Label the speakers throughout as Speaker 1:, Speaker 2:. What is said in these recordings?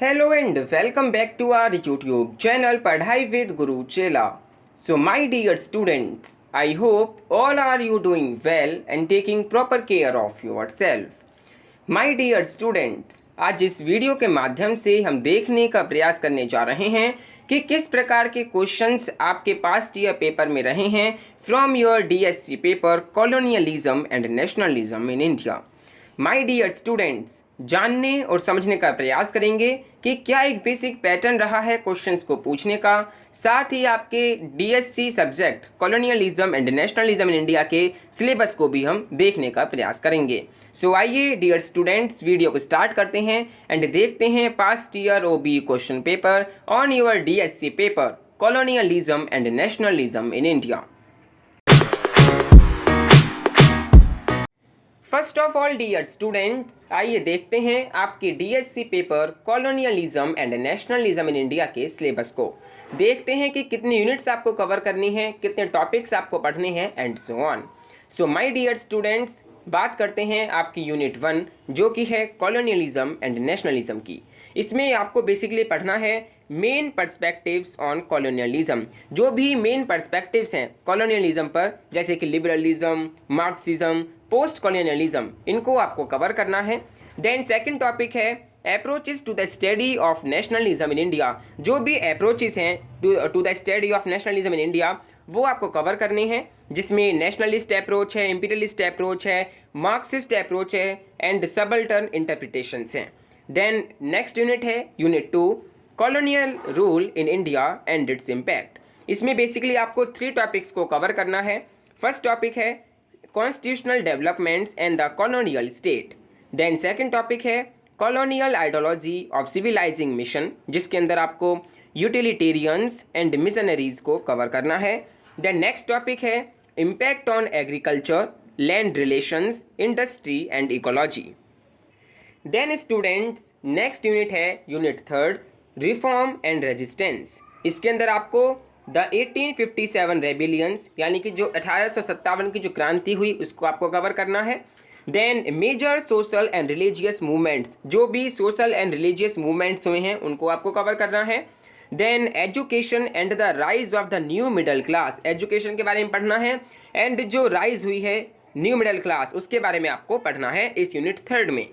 Speaker 1: Hello and welcome back to our YouTube channel Padhai with Guru Chela. So my dear students, I hope all are you doing well and taking proper care of yourself. My dear students, आज इस video के माध्यम से हम देखने का प्रयास करने जा रहे हैं कि किस प्रकार के क्वेश्चंस आपके पास्ट ईयर पेपर में रहे हैं from your DSC paper colonialism and nationalism in India. My dear students, जानने और समझने का प्रयास करेंगे कि क्या एक बेसिक पैटर्न रहा है क्वेश्चंस को पूछने का, साथ ही आपके DSC subject colonialism and nationalism in India के सिलेबस को भी हम देखने का प्रयास करेंगे। सो आइए डियर स्टूडेंट्स, वीडियो को स्टार्ट करते हैं एंड देखते हैं past year OB question paper on your DSC paper colonialism and nationalism in India. First of all dear students, आइए देखते हैं आपके DSC paper colonialism and nationalism in India के सिलेबस को। देखते हैं कि कितनी यूनिट्स आपको कवर करनी है, कितने टॉपिक्स आपको पढ़ने हैं and so on. So my dear students, बात करते हैं आपकी यूनिट 1 जो कि है कॉलोनियलिज्म एंड नेशनलिज्म की। इसमें आपको बेसिकली पढ़ना है मेन पर्सपेक्टिव्स ऑन कॉलोनियलिज्म। जो भी मेन पर्सपेक्टिव्स हैं कॉलोनियलिज्म पर, जैसे कि लिबरलिज्म, मार्क्सिज्म, पोस्ट कॉलोनियलिज्म, इनको आपको कवर करना है। देन सेकंड टॉपिक है approaches to the study of nationalism in India. जो भी अप्रोचेस हैं to the study of nationalism in India वो आपको कवर करने हैं, जिसमें नेशनलिस्ट अप्रोच है, इंपीरियलिस्ट अप्रोच है, मार्क्सिस्ट अप्रोच है एंड सबल्टर्न इंटरप्रिटेशंस हैं। देन नेक्स्ट यूनिट है unit 2 colonial rule in India and its impact. इसमें बेसिकली आपको 3 टॉपिक्स को कवर करना है। फर्स्ट टॉपिक है constitutional developments and the colonial state. Then second topic है colonial ideology of civilising mission, जिसके अंदर आपको यूटिलिटेरियंस एंड मिशनरीज को कवर करना है। देन नेक्स्ट टॉपिक है impact on agriculture, land relations, industry and ecology. Then students, next unit है unit 3 reform and resistance. इसके अंदर आपको द 1857 रेबिलियंस, यानी कि जो 1857 की जो क्रांति हुई उसको आपको कवर करना है। Then major social and religious movements, जो भी सोशल एंड रिलीजियस मूवमेंट्स हुए हैं उनको आपको कवर करना है। Then education and the rise of the new middle class, education के बारे में पढ़ना है एंड जो राइज हुई है न्यू मिडिल क्लास उसके बारे में आपको पढ़ना है इस यूनिट 3 में।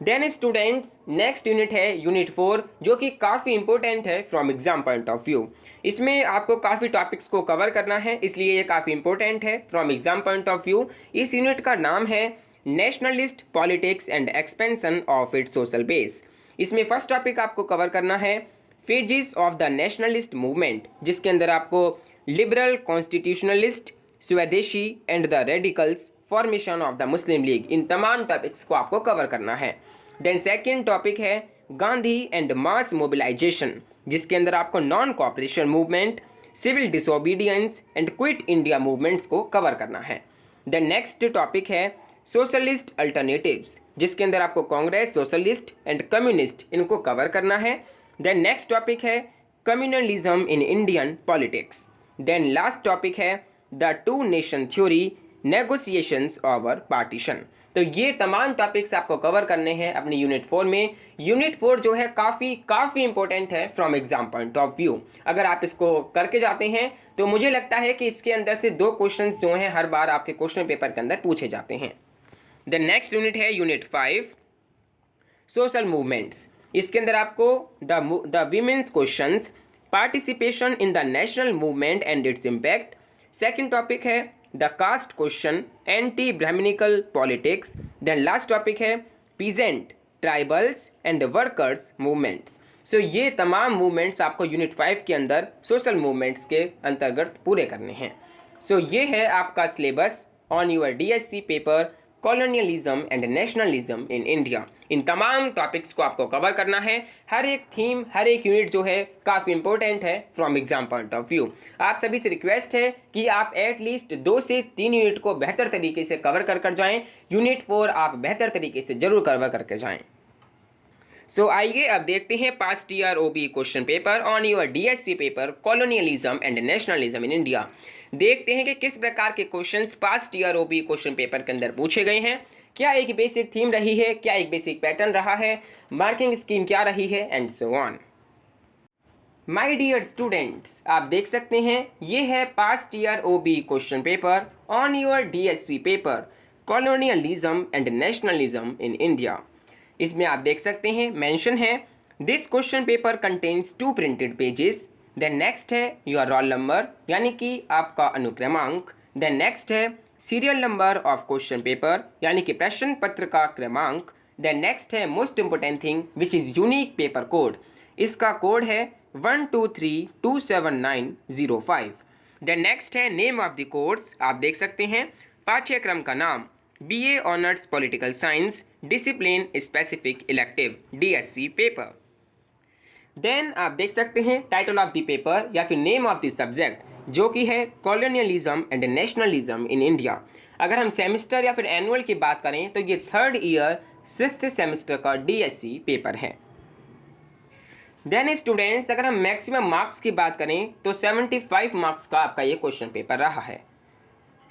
Speaker 1: देन स्टूडेंट्स, नेक्स्ट यूनिट है यूनिट 4 जो कि काफ़ी इंपॉर्टेंट है from exam point of view. इसमें आपको काफ़ी टॉपिक्स को कवर करना है, इसलिए ये काफ़ी इंपॉर्टेंट है from exam point of view. इस यूनिट का नाम है nationalist politics and expansion of its social base. इसमें फर्स्ट टॉपिक आपको कवर करना है phases of the nationalist movement, जिसके अंदर आपको liberal, constitutionalist, swadeshi and the radicals, formation of the Muslim League, इन तमाम टॉपिक्स को आपको कवर करना है। देन सेकेंड टॉपिक है गांधी एंड मास मोबिलाइजेशन, जिसके अंदर आपको non cooperation movement, civil disobedience and quit India movements को कवर करना है। देन नेक्स्ट टॉपिक है सोशलिस्ट अल्टरनेटिव्स, जिसके अंदर आपको कांग्रेस, सोशलिस्ट एंड कम्युनिस्ट इनको कवर करना है। देन नेक्स्ट टॉपिक है communalism in Indian politics. Then last topic है the 2 nation theory, negotiations over partition. तो ये तमाम टॉपिक्स आपको कवर करने हैं अपनी यूनिट 4 में। यूनिट 4 जो है काफ़ी इंपॉर्टेंट है from exam point of view. अगर आप इसको करके जाते हैं तो मुझे लगता है कि इसके अंदर से 2 क्वेश्चंस जो हैं हर बार आपके क्वेश्चन पेपर के अंदर पूछे जाते हैं। द नेक्स्ट यूनिट है यूनिट 5 सोशल मूवमेंट्स। इसके अंदर आपको the women's questions, participation in the national movement and its impact. Second topic है the caste question, anti Brahmanical politics. Then last topic है peasant, tribals and workers movements. So ये तमाम movements आपको unit 5 के अंदर सोशल मूवमेंट्स के अंतर्गत पूरे करने हैं। सो ये है आपका syllabus on your DSC paper colonialism and nationalism in India. इन तमाम टॉपिक्स को आपको कवर करना है। हर एक थीम, हर एक यूनिट जो है काफ़ी इंपॉर्टेंट है from exam point of view. आप सभी से रिक्वेस्ट है कि आप एटलीस्ट 2 से 3 यूनिट को बेहतर तरीके से कवर कर जाएं। यूनिट 4 आप बेहतर तरीके से जरूर कवर करके जाएं। सो आइए अब देखते हैं past year OB question paper on your DSC paper colonialism and nationalism in India. देखते हैं कि किस प्रकार के questions past year OB question paper के अंदर पूछे गए हैं, क्या एक बेसिक थीम रही है, क्या एक बेसिक पैटर्न रहा है, मार्किंग स्कीम क्या रही है, and so on. My dear students, आप देख सकते हैं ये है past year OB question paper on your DSC paper colonialism and nationalism in India. इसमें आप देख सकते हैं मेंशन है this question paper contains 2 printed pages. Then next है योर रोल नंबर यानी कि आपका अनुक्रमांक। देन नेक्स्ट है serial number of question paper यानी कि प्रश्न पत्र का क्रमांक। देन नेक्स्ट है most important thing which is unique paper code. इसका कोड है 12327905। देन नेक्स्ट है नेम ऑफ द कोर्स। आप देख सकते हैं पाठ्यक्रम का नाम BA honours political science discipline specific elective DSC paper. देन आप देख सकते हैं टाइटल ऑफ द पेपर या फिर नेम ऑफ द सब्जेक्ट जो कि है colonialism and nationalism in India. अगर हम सेमिस्टर या फिर एनुअल की बात करें तो ये 3rd ईयर 6th सेमिस्टर का DSC पेपर है। देन स्टूडेंट्स, अगर हम मैक्सिमम मार्क्स की बात करें तो 75 मार्क्स का आपका ये क्वेश्चन पेपर रहा है।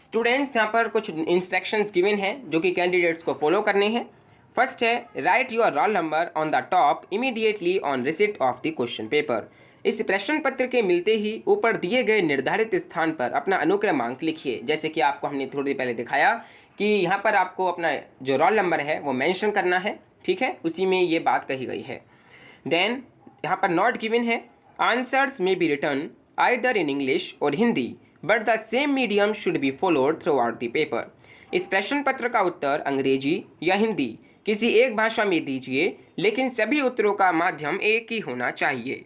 Speaker 1: स्टूडेंट्स, यहाँ पर कुछ इंस्ट्रक्शंस गिवन हैं जो कि कैंडिडेट्स को फॉलो करने हैं। फर्स्ट है right your roll number on the top immediately on receipt of the question paper. इस प्रश्न पत्र के मिलते ही ऊपर दिए गए निर्धारित स्थान पर अपना अनुक्रमांक लिखिए। जैसे कि आपको हमने थोड़ी देर पहले दिखाया कि यहाँ पर आपको अपना जो रोल नंबर है वो मेंशन करना है, ठीक है, उसी में ये बात कही गई है। देन यहाँ पर नोट गिवन है आंसर्स में be written either in English और Hindi but the same medium should be followed throughout the paper. इस प्रश्न पत्र का उत्तर अंग्रेजी या हिंदी किसी एक भाषा में दीजिए, लेकिन सभी उत्तरों का माध्यम एक ही होना चाहिए।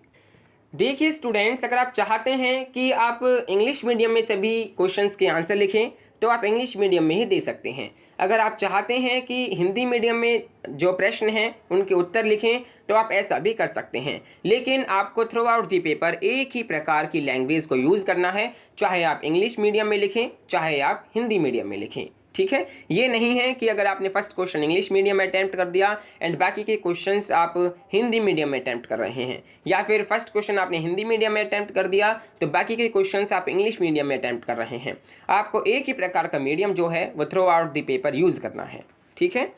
Speaker 1: देखिए स्टूडेंट्स, अगर आप चाहते हैं कि आप इंग्लिश मीडियम में सभी क्वेश्चंस के आंसर लिखें तो आप इंग्लिश मीडियम में ही दे सकते हैं। अगर आप चाहते हैं कि हिंदी मीडियम में जो प्रश्न हैं उनके उत्तर लिखें तो आप ऐसा भी कर सकते हैं, लेकिन आपको थ्रू आउट दी पेपर एक ही प्रकार की लैंग्वेज को यूज़ करना है, चाहे आप इंग्लिश मीडियम में लिखें चाहे आप हिंदी मीडियम में लिखें, ठीक है। ये नहीं है कि अगर आपने फर्स्ट क्वेश्चन इंग्लिश मीडियम में अटैम्प्ट कर दिया एंड बाकी के क्वेश्चंस आप हिंदी मीडियम में अटैम्प्ट कर रहे हैं, या फिर फर्स्ट क्वेश्चन आपने हिंदी मीडियम में अटैम्प्ट कर दिया तो बाकी के क्वेश्चंस आप इंग्लिश मीडियम में अटैम्प्ट कर रहे हैं। आपको एक ही प्रकार का मीडियम जो है वो through out the paper use करना है, ठीक है।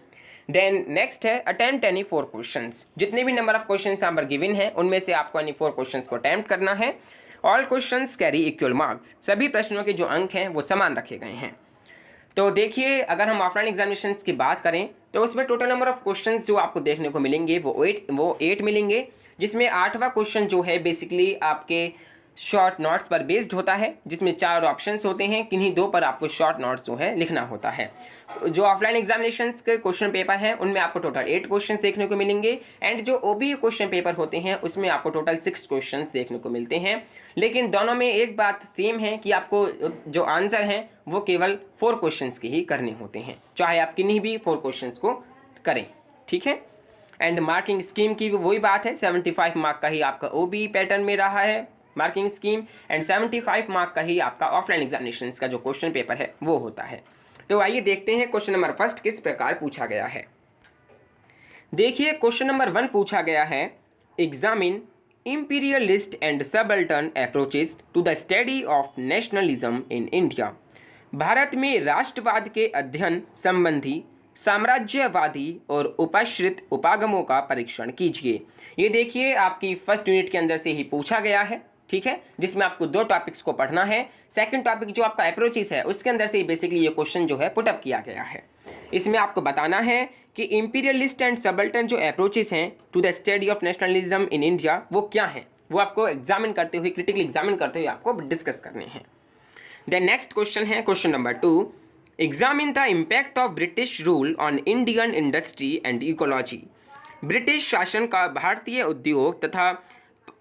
Speaker 1: देन नेक्स्ट है अटेम्प्ट एनी 4 क्वेश्चंस। जितने भी नंबर ऑफ क्वेश्चंस यहाँ पर गिवन है उनमें से आपको एनी 4 क्वेश्चंस को अटेम्प्ट करना है। All questions carry equal marks. सभी प्रश्नों के जो अंक हैं वो समान रखे गए हैं। तो देखिए, अगर हम ऑफलाइन एग्जामिनेशंस की बात करें तो उसमें टोटल नंबर ऑफ क्वेश्चंस जो आपको देखने को मिलेंगे वो 8 मिलेंगे, जिसमें 8वां क्वेश्चन जो है बेसिकली आपके शॉर्ट नोट्स पर बेस्ड होता है, जिसमें 4 ऑप्शंस होते हैं, किन्हीं 2 पर आपको शॉर्ट नोट्स जो है लिखना होता है। जो ऑफलाइन एग्जामिनेशंस के क्वेश्चन पेपर हैं उनमें आपको टोटल 8 क्वेश्चंस देखने को मिलेंगे एंड जो ओबीए क्वेश्चन पेपर होते हैं उसमें आपको टोटल 6 क्वेश्चंस देखने को मिलते हैं। लेकिन दोनों में एक बात सेम है कि आपको जो आंसर हैं वो केवल 4 क्वेश्चंस के ही करने होते हैं, चाहे आप किन्हीं भी 4 क्वेश्चंस को करें, ठीक है। एंड मार्किंग स्कीम की वही बात है, 75 मार्क का ही आपका ओबीई पैटर्न में रहा है मार्किंग स्कीम एंड 75 मार्क का ही आपका ऑफलाइन एग्जामिनेशंस का जो क्वेश्चन पेपर है वो होता है। तो आइए देखते हैं क्वेश्चन नंबर फर्स्ट किस प्रकार पूछा गया है। देखिए क्वेश्चन नंबर 1 पूछा गया है examine imperialist and subaltern approaches to the study of nationalism in India। Bharat में राष्ट्रवाद के अध्ययन संबंधी साम्राज्यवादी और उपाश्रित उपागमों का परीक्षण कीजिए। ये देखिए आपकी फर्स्ट यूनिट के अंदर से ही पूछा गया है, ठीक है, जिसमें आपको 2 टॉपिक्स को पढ़ना है। सेकंड टॉपिक जो आपका अप्रोचेस है उसके अंदर से बेसिकली ये क्वेश्चन जो है पुटअप किया गया है। इसमें आपको बताना है कि इंपीरियलिस्ट एंड सबल्टन जो अप्रोचेस हैं to the study of nationalism in India वो क्या हैं, वो आपको एग्जामिन करते हुए क्रिटिकली एग्जामिन करते हुए आपको डिस्कस करने हैं। देन नेक्स्ट क्वेश्चन है question number 2 examine the impact of British rule on Indian industry and ecology. British शासन का भारतीय उद्योग तथा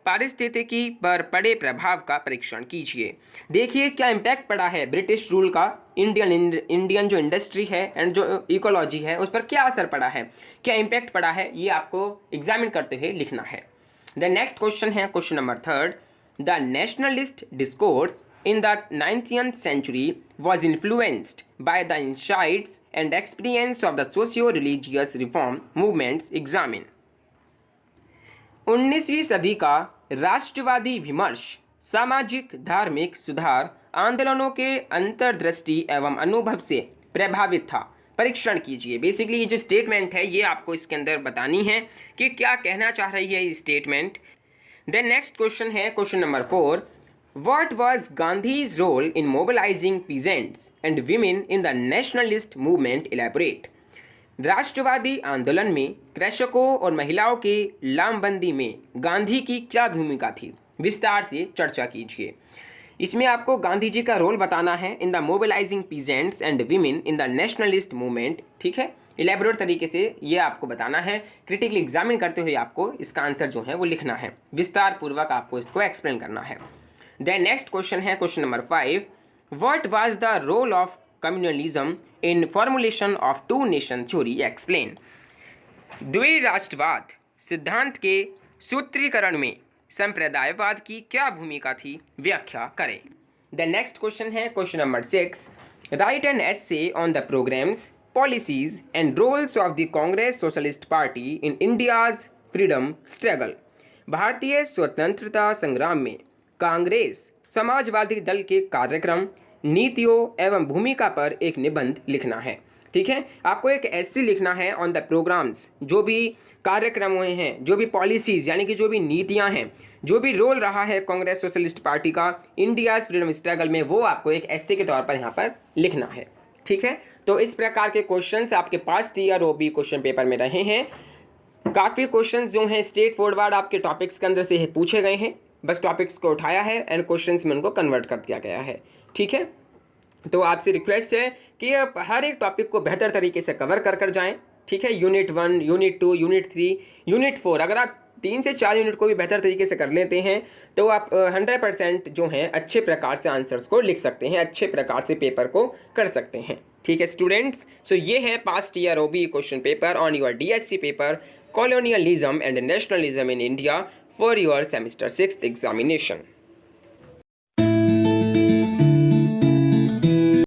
Speaker 1: पारिस्थितिकी पर पड़े प्रभाव का परीक्षण कीजिए। देखिए क्या इम्पैक्ट पड़ा है ब्रिटिश रूल का इंडियन जो इंडस्ट्री है एंड जो इकोलॉजी है उस पर क्या असर पड़ा है, क्या इम्पैक्ट पड़ा है, ये आपको एग्जामिन करते हुए लिखना है। द नेक्स्ट क्वेश्चन है question number 3 the nationalist discourse in the 19th century was influenced by the insights and experience of the socio-religious reform movements examined। 19वीं सदी का राष्ट्रवादी विमर्श सामाजिक धार्मिक सुधार आंदोलनों के अंतर्दृष्टि एवं अनुभव से प्रभावित था परीक्षण कीजिए। बेसिकली ये जो स्टेटमेंट है ये आपको इसके अंदर बतानी है कि क्या कहना चाह रही है ये स्टेटमेंट। देन नेक्स्ट क्वेश्चन है question number 4, what was Gandhi's role in mobilising peasants and women in the nationalist movement, elaborate. राष्ट्रवादी आंदोलन में कृषकों और महिलाओं के लामबंदी में गांधी की क्या भूमिका थी, विस्तार से चर्चा कीजिए। इसमें आपको गांधी जी का रोल बताना है in the mobilising peasants and women in the nationalist movement, ठीक है। इलेबोरेट तरीके से ये आपको बताना है, क्रिटिकली एग्जामिन करते हुए आपको इसका आंसर जो है वो लिखना है, विस्तार पूर्वक आपको इसको एक्सप्लेन करना है। देन नेक्स्ट क्वेश्चन है question number 5, what was the role of communalism in formulation of two nation theory, explain. द्विराष्ट्रवाद सिद्धांत के सूत्रीकरण में संप्रदायवाद की क्या भूमिका थी, व्याख्या करें। द नेक्स्ट क्वेश्चन है question number 6, write an essay on the programmes, policies and roles of the Congress Socialist Party in India's freedom struggle. भारतीय स्वतंत्रता संग्राम में कांग्रेस समाजवादी दल के कार्यक्रम, नीतियों एवं भूमिका पर एक निबंध लिखना है, ठीक है। आपको एक एसे लिखना है ऑन द प्रोग्राम्स, जो भी कार्यक्रम हुए हैं, जो भी पॉलिसीज़ यानी कि जो भी नीतियां हैं, जो भी रोल रहा है कांग्रेस सोशलिस्ट पार्टी का इंडियाज फ्रीडम स्ट्रगल में, वो आपको एक एसे के तौर पर यहाँ पर लिखना है, ठीक है। तो इस प्रकार के क्वेश्चंस आपके past year OB question paper में रहे हैं। काफ़ी क्वेश्चंस जो हैं स्ट्रेट फॉरवर्ड आपके टॉपिक्स के अंदर से पूछे गए हैं, बस टॉपिक्स को उठाया है एंड क्वेश्चंस में उनको कन्वर्ट कर दिया गया है, ठीक है। तो आपसे रिक्वेस्ट है कि आप हर एक टॉपिक को बेहतर तरीके से कवर कर जाएं, ठीक है। यूनिट 1, यूनिट 2, यूनिट 3, यूनिट 4, अगर आप 3 से 4 यूनिट को भी बेहतर तरीके से कर लेते हैं तो आप 100% जो हैं अच्छे प्रकार से आंसर्स को लिख सकते हैं, अच्छे प्रकार से पेपर को कर सकते हैं, ठीक है स्टूडेंट्स। सो ये है past year OB question paper on your DSC paper colonialism and nationalism in India for your semester 6th examination.